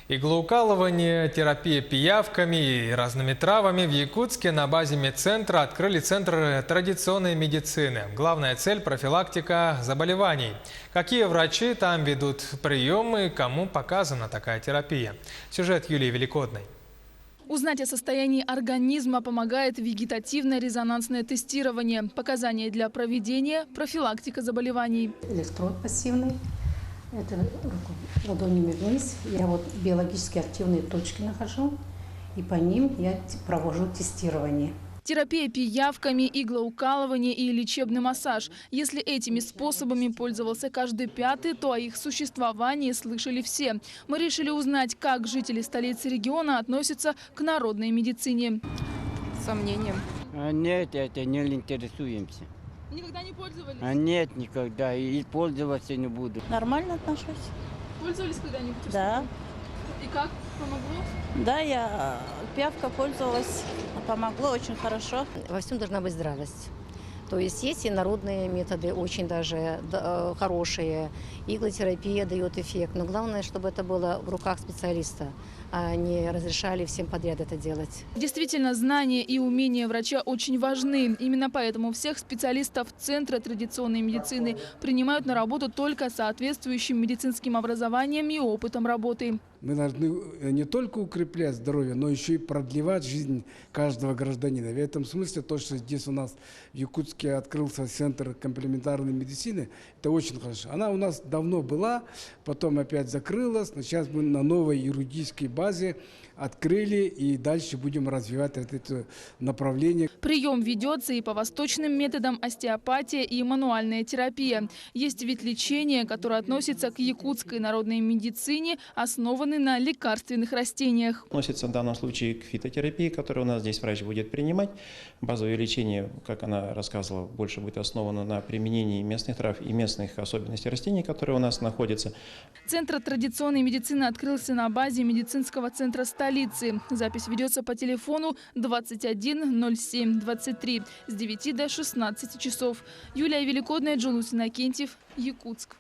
Иглоукалывание, терапия пиявками и разными травами в Якутске на базе медцентра открыли Центр традиционной медицины. Главная цель – профилактика заболеваний. Какие врачи там ведут приемы, кому показана такая терапия? Сюжет Юлии Великодной. Узнать о состоянии организма помогает вегетативно-резонансное тестирование. Показания для проведения – профилактика заболеваний. Электрод пассивный. Это ладонями вниз. Я вот биологически активные точки нахожу, и по ним я провожу тестирование. Терапия пиявками, иглоукалывание и лечебный массаж. Если этими способами пользовался каждый пятый, то о их существовании слышали все. Мы решили узнать, как жители столицы региона относятся к народной медицине. С сомнением. Нет, это не интересуемся. Никогда не пользовались? Нет, никогда. И пользоваться не буду. Нормально отношусь. Пользовались когда-нибудь? Да. И как? Помогло? Да, я пиявка пользовалась. Помогло очень хорошо. Во всем должна быть здравость. То есть и народные методы очень даже хорошие. Иглотерапия дает эффект. Но главное, чтобы это было в руках специалиста, а не разрешали всем подряд это делать. Действительно, знания и умения врача очень важны. Именно поэтому всех специалистов Центра традиционной медицины принимают на работу только соответствующим медицинским образованием и опытом работы. Мы должны не только укреплять здоровье, но еще и продлевать жизнь каждого гражданина. В этом смысле то, что здесь у нас в Якутске открылся Центр комплементарной медицины, это очень хорошо. Она у нас давно была, потом опять закрылась, но сейчас мы на новой юридической базе открыли и дальше будем развивать это направление. Прием ведется и по восточным методам: остеопатия и мануальная терапия. Есть вид лечения, который относится к якутской народной медицине, основанный на лекарственных растениях. Относится в данном случае к фитотерапии, которую у нас здесь врач будет принимать. Базовое лечение, как она рассказывала, больше будет основано на применении местных трав и местных особенностей растений, которые у нас находятся. Центр традиционной медицины открылся на базе медицинского центра столицы. Запись ведется по телефону 21 07 23 с 9 до 16 часов. Юлия Великодная, Джулус Иннокентьев, Якутск.